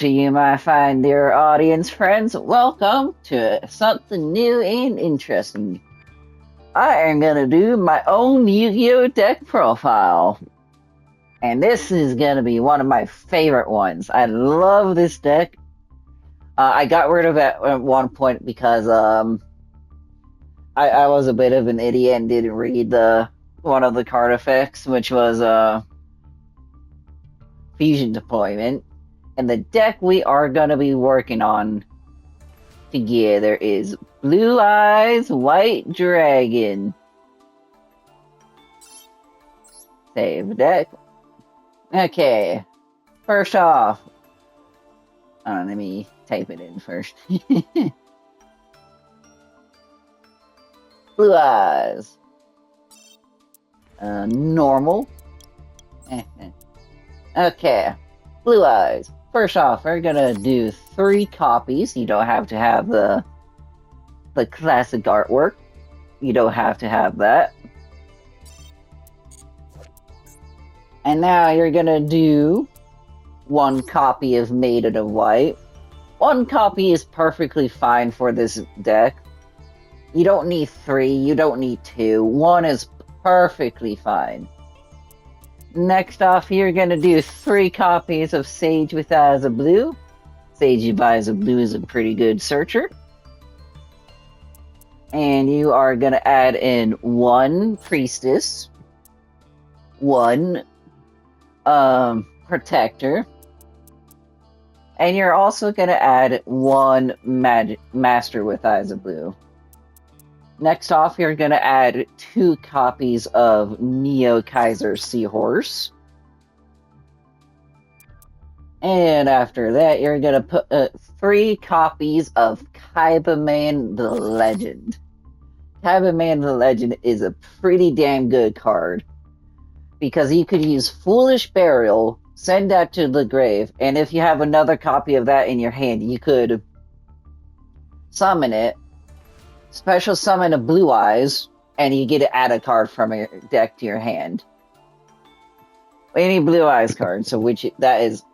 To you, my fine dear audience friends, welcome to something new and interesting. I am gonna do my own Yu-Gi-Oh deck profile. And this is gonna be one of my favorite ones. I love this deck. I got rid of it at one point because I was a bit of an idiot and didn't read the one of the card effects, which was fusion deployment. And the deck we are going to be working on together is Blue Eyes White Dragon. Save deck. Okay. First off, let me type it in first. Blue Eyes. Normal. Okay. Blue Eyes. First off, we're gonna do 3 copies. You don't have to have the classic artwork. You don't have to have that. And now you're gonna do 1 copy of Maiden of White. 1 copy is perfectly fine for this deck. You don't need 3, you don't need 2. 1 is perfectly fine. Next off, you're gonna do 3 copies of Sage with Eyes of Blue. Sage with Eyes of Blue is a pretty good searcher. And you are gonna add in 1 Priestess, 1 Protector, and you're also gonna add 1 Master with Eyes of Blue. Next off, you're going to add 2 copies of Neo Kaiser Seahorse. And after that, you're going to put 3 copies of Kaiba-Man the Legend. Kaiba-Man the Legend is a pretty damn good card, because you could use Foolish Burial, send that to the grave, and if you have another copy of that in your hand, you could summon it, special summon a Blue Eyes, and you get to add a card from your deck to your hand. Any Blue Eyes card, that is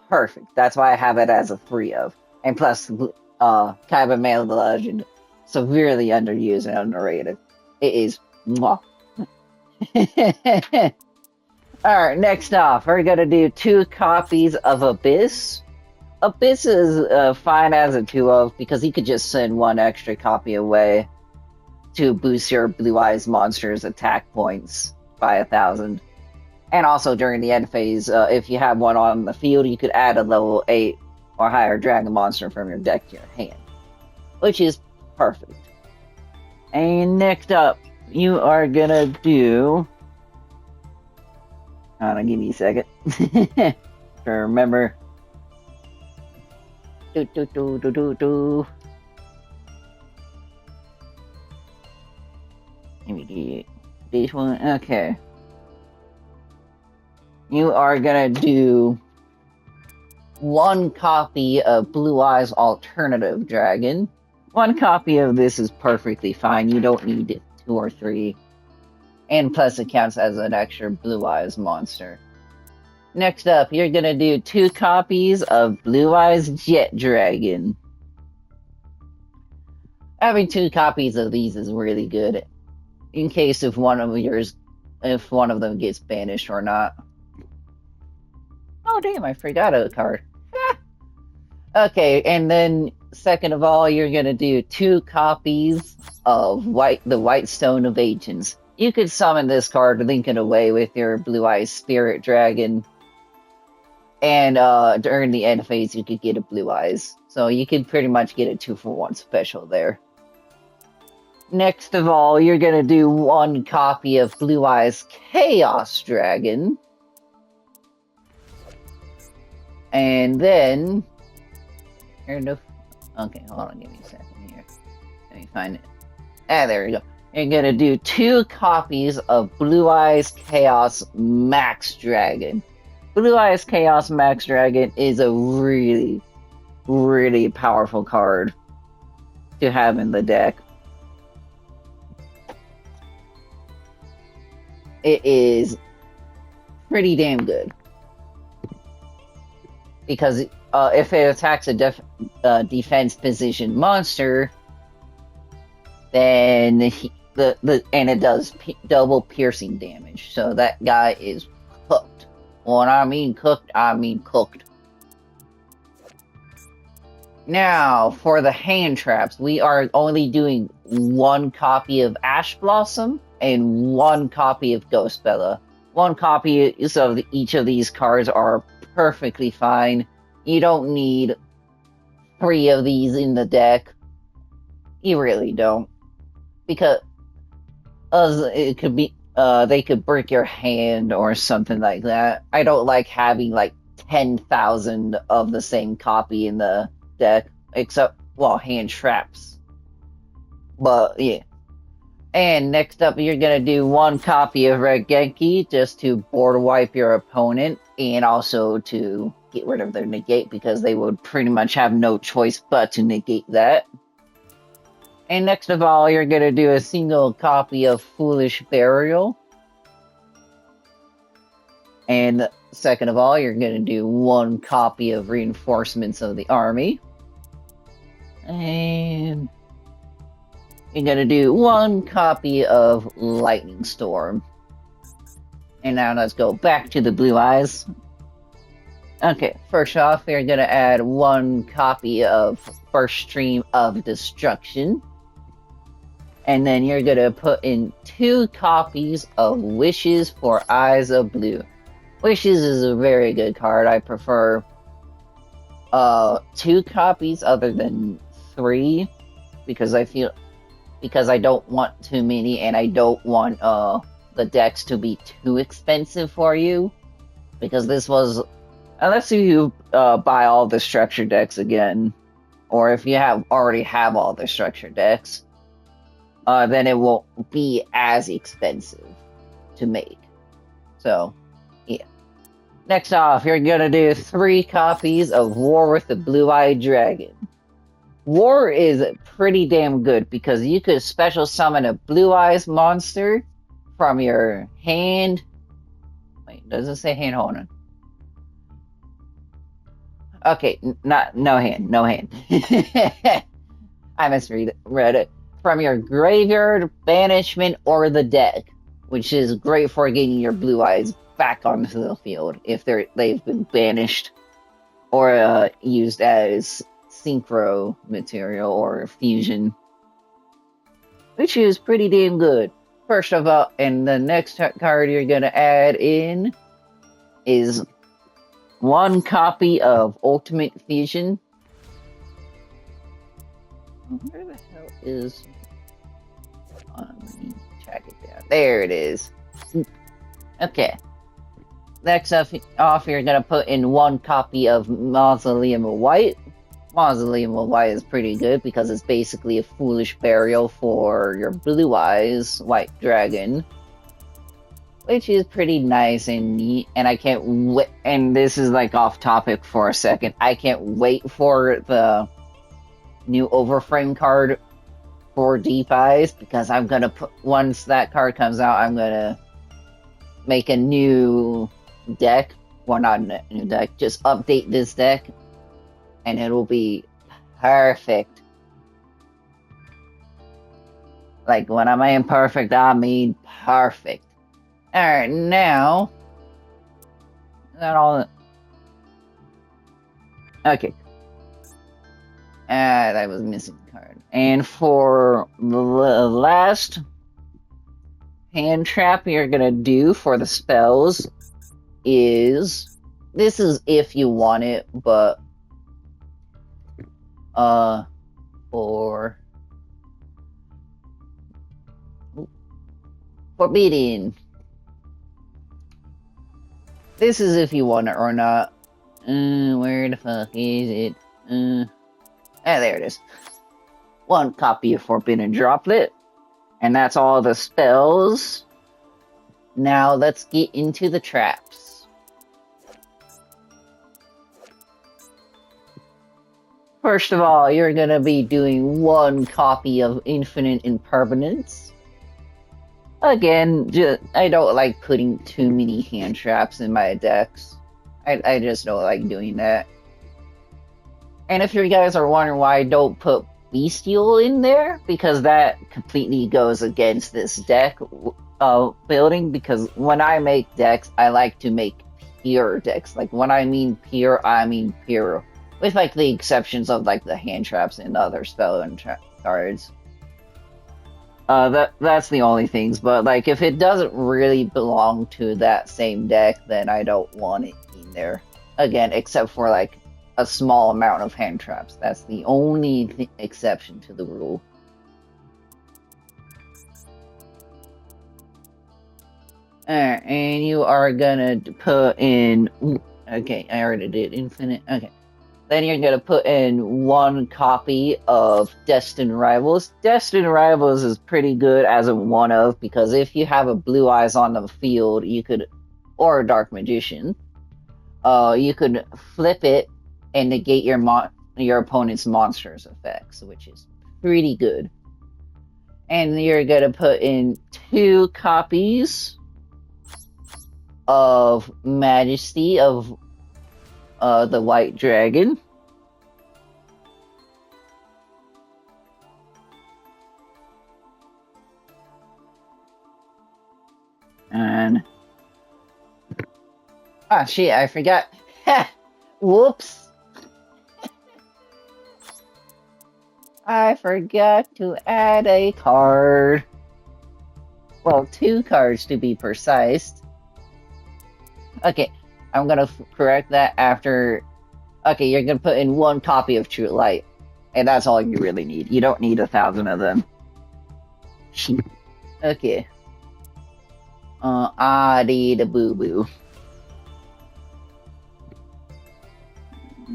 perfect. That's why I have it as a 3 of. And plus, Kaiba-Man the Legend, severely underused and underrated. It is mwah. Alright, next off, we're gonna do 2 copies of Abyss. Abyss is fine as a 2 of, because you could just send 1 extra copy away to boost your Blue Eyes monster's attack points by 1,000. And also during the end phase, if you have 1 on the field, you could add a level 8 or higher dragon monster from your deck to your hand, which is perfect. And next up, you are gonna do... Hold on, give me a second. To remember... Let me get this one. Okay. You are gonna do 1 copy of Blue Eyes Alternative Dragon. 1 copy of this is perfectly fine. You don't need 2 or 3. And plus it counts as an extra Blue Eyes monster. Next up, you're gonna do 2 copies of Blue Eyes Jet Dragon. Having 2 copies of these is really good, in case if one of them gets banished or not. Oh damn, I forgot a card. Okay, and then second of all, you're gonna do 2 copies of the White Stone of Ancients. You could summon this card, link it away with your Blue Eyes Spirit Dragon. And during the end phase, you could get a Blue Eyes. So you could pretty much get a 2-for-1 special there. Next of all, you're going to do 1 copy of Blue Eyes Chaos Dragon. And then... Okay, hold on, give me a second here. Let me find it. There we go. You're going to do 2 copies of Blue Eyes Chaos Max Dragon. Blue Eyes Chaos Max Dragon is a really, really powerful card to have in the deck. It is pretty damn good. Because if it attacks a defense position monster, then and it does double piercing damage. So that guy is cooked. When I mean cooked, I mean cooked. Now, for the hand traps, we are only doing one copy of Ash Blossom and one copy of Ghost Bella. One copy of each of these cards are perfectly fine. You don't need 3 of these in the deck. You really don't. Because it could be, they could break your hand or something like that. I don't like having like 10,000 of the same copy in the deck, except, well, hand traps. But, yeah. And next up, you're gonna do one copy of Red Genki just to board wipe your opponent, and also to get rid of their negate, because they would pretty much have no choice but to negate that. And next of all, you're gonna do a single copy of Foolish Burial. And second of all, you're gonna do one copy of Reinforcements of the Army. And you're gonna do one copy of Lightning Storm. And now let's go back to the Blue Eyes. Okay, first off, you're gonna add one copy of First Stream of Destruction. And then you're gonna put in 2 copies of Wishes for Eyes of Blue. Wishes is a very good card. I prefer 2 copies other than 3, because I don't want too many, and I don't want the decks to be too expensive for you. Because this was, unless you buy all the structure decks again, or if you already have all the structure decks, then it won't be as expensive to make. So, yeah. Next off, you're gonna do 3 copies of War with the Blue-Eyed Dragon. War is pretty damn good, because you could special summon a Blue Eyes monster from your hand. Wait, does it say hand? Hold on. Okay, no hand. I misread it. From your graveyard, banishment, or the deck, which is great for getting your Blue Eyes back onto the field if they've been banished or used as synchro material or fusion, which is pretty damn good. First of all, and the next card you're gonna add in is one copy of Ultimate Fusion. Where the hell is... let me track it down. There it is. Okay. Next off, you're gonna put in one copy of Mausoleum of White. Mausoleum of White is pretty good because it's basically a Foolish Burial for your Blue Eyes White Dragon, which is pretty nice and neat. And I can't wait. And this is like off topic for a second. I can't wait for the new Overframe card for Deep Eyes, because I'm gonna put, once that card comes out, I'm gonna make a new deck. Well, not a new deck, just update this deck, and it'll be perfect. Like, when I mean perfect, I mean perfect. Alright, now... Is that all? Okay. That was missing a card. And for the last hand trap you're gonna do for the spells is... This is if you want it, but... for... Forbidden. This is if you want it or not. Where the fuck is it? There it is. One copy of Forbidden Droplet. And that's all the spells. Now let's get into the traps. First of all, you're gonna be doing one copy of Infinite Impermanence. Again, I don't like putting too many hand traps in my decks. I just don't like doing that. And if you guys are wondering why I don't put Bestial in there, because that completely goes against this deck building, because when I make decks, I like to make pure decks. Like, when I mean pure, I mean pure. With, like, the exceptions of, like, the hand traps and other spell and cards. That's the only things, but, like, if it doesn't really belong to that same deck, then I don't want it in there. Again, except for, like, a small amount of hand traps. That's the only exception to the rule. Alright, and you are gonna put in... Okay, I already did infinite. Okay. Then you're gonna put in 1 copy of Destined Rivals. Destined Rivals is pretty good as a one-of, because if you have a Blue Eyes on the field, you could... Or a Dark Magician. You could flip it and negate your opponent's monster's effects, which is pretty good. And you're gonna put in 2 copies of Majesty of the White Dragon. And shit, I forgot. Whoops. I forgot to add a card. Well, 2 cards to be precise. Okay, I'm gonna correct that after... Okay, you're gonna put in 1 copy of True Light. And that's all you really need. You don't need 1,000 of them. Okay. I need a boo-boo.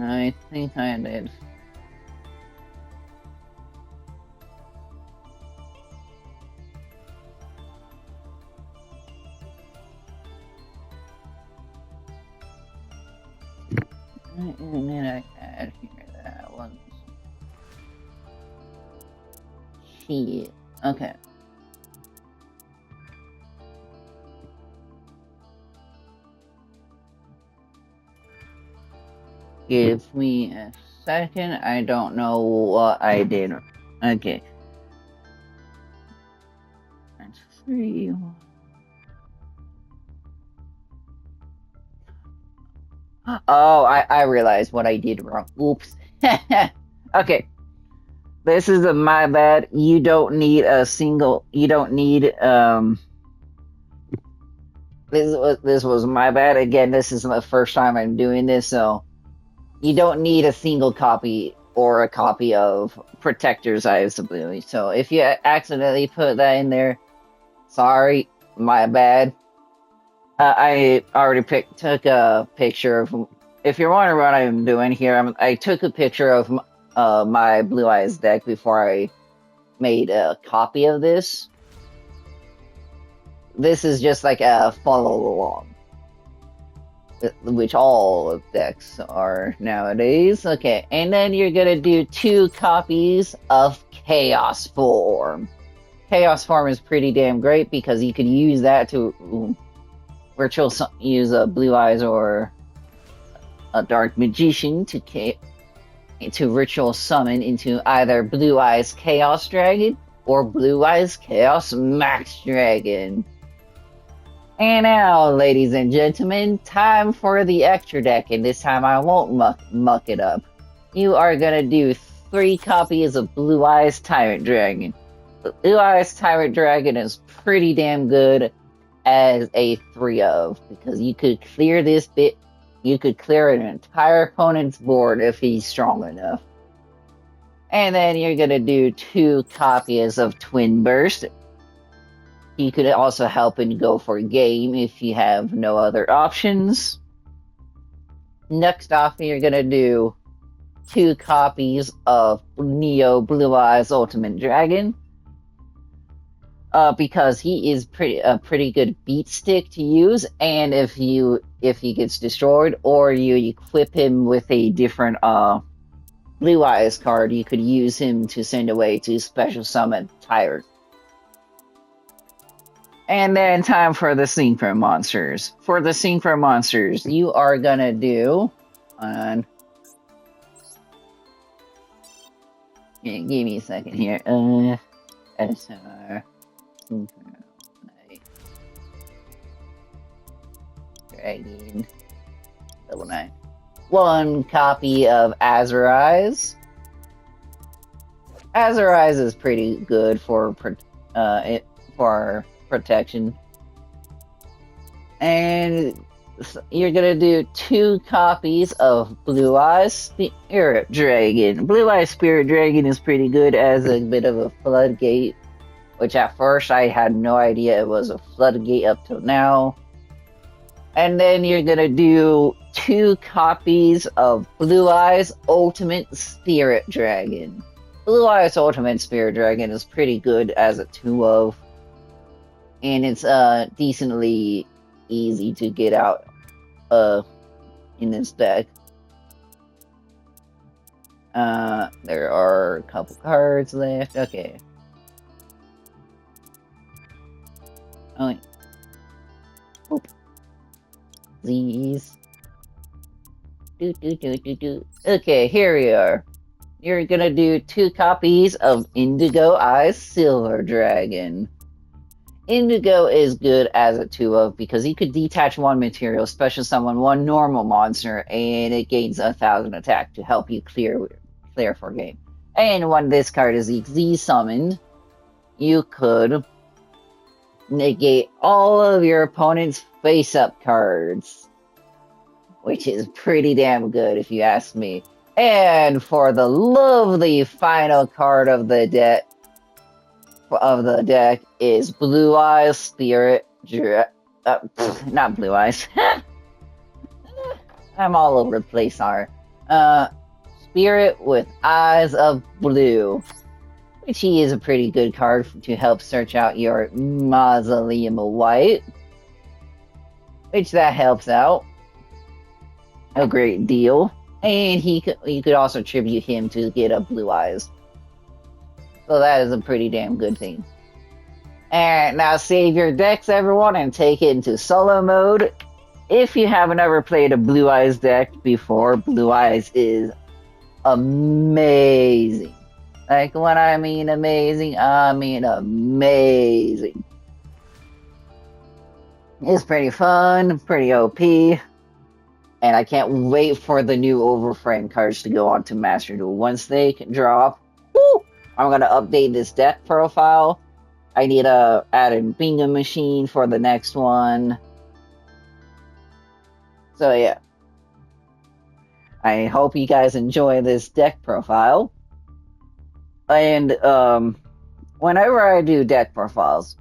I think I did. And then I add here that one. Shit. Okay. Give me a second. I don't know what I did. Okay. That's 3. Oh, I realized what I did wrong. Oops. Okay. This is my bad. You don't need a single... You don't need... This was my bad. Again, this is the first time I'm doing this, so... You don't need a single copy or a copy of Protector's Eyes of Blue. So if you accidentally put that in there, sorry, my bad. I already took a picture of... If you're wondering what I'm doing here, I took a picture of my Blue Eyes deck before I made a copy of this. This is just like a follow along, which all decks are nowadays. Okay, and then you're gonna do 2 copies of Chaos Form. Chaos Form is pretty damn great because you could use that to use a Blue Eyes or a Dark Magician to ritual summon into either Blue Eyes Chaos Dragon or Blue Eyes Chaos Max Dragon. And now, ladies and gentlemen, time for the extra deck, and this time I won't muck it up. You are gonna do 3 copies of Blue Eyes Tyrant Dragon. Blue Eyes Tyrant Dragon is pretty damn good as a 3-of, because you could clear this bit. You could clear an entire opponent's board if he's strong enough. And then you're gonna do 2 copies of Twin Burst. He could also help and go for a game if you have no other options. Next off, you're gonna do 2 copies of Neo Blue Eyes Ultimate Dragon. Because he is a pretty good beat stick to use, and if he gets destroyed or you equip him with a different Blue Eyes card, you could use him to send away to special summon Tyrant. And then time for the Synchro Monsters. For the Synchro Monsters, you are gonna do Yeah, give me a second here. SR. Dragon. Level 9. One copy of Azurize. Azurize is pretty good for protection. And you're gonna do 2 copies of Blue Eyes Spirit Dragon. Blue Eyes Spirit Dragon is pretty good as a bit of a floodgate, which at first I had no idea it was a floodgate up till now. And then you're gonna do 2 copies of Blue Eyes Ultimate Spirit Dragon. Blue Eyes Ultimate Spirit Dragon is pretty good as a 2-of, and it's decently easy to get out in this deck. There are a couple cards left. Okay. Oh, wait. Oop. These. Okay, here we are. You're gonna do 2 copies of Indigo Eyes Silver Dragon. Indigo is good as a 2-of because you could detach 1 material, special summon 1 normal monster, and it gains 1,000 attack to help you clear for game. And when this card is Z-summoned, you could negate all of your opponent's face-up cards, which is pretty damn good if you ask me. And for the lovely final card of the deck is Blue Eyes Spirit not Blue Eyes. I'm all over the place, sorry. Spirit with Eyes of Blue, which he is a pretty good card to help search out your Mausoleum of White, which that helps out a great deal. And you could also tribute him to get a Blue Eyes. So that is a pretty damn good thing. And now save your decks, everyone, and take it into solo mode. If you haven't ever played a Blue Eyes deck before, Blue Eyes is amazing. Like, when I mean amazing, I mean amazing. It's pretty fun, pretty OP. And I can't wait for the new Overframe cards to go on to Master Duel. Once they can drop, I'm going to update this deck profile. I need to add a bingo machine for the next one. So yeah. I hope you guys enjoy this deck profile. And whenever I do deck profiles,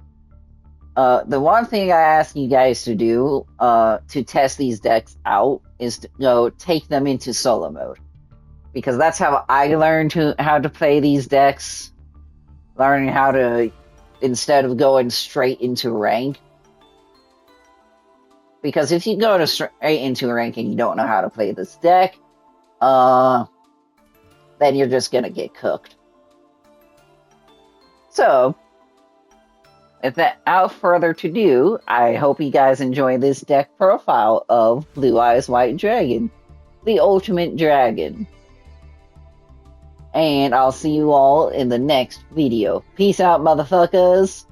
the one thing I ask you guys to do to test these decks out is to go take them into solo mode, because that's how I learned how to play these decks. Learning how to, instead of going straight into rank, because if you go straight into rank and you don't know how to play this deck, then you're just gonna get cooked. So, without further ado, I hope you guys enjoy this deck profile of Blue Eyes White Dragon, the Ultimate Dragon. And I'll see you all in the next video. Peace out, motherfuckers!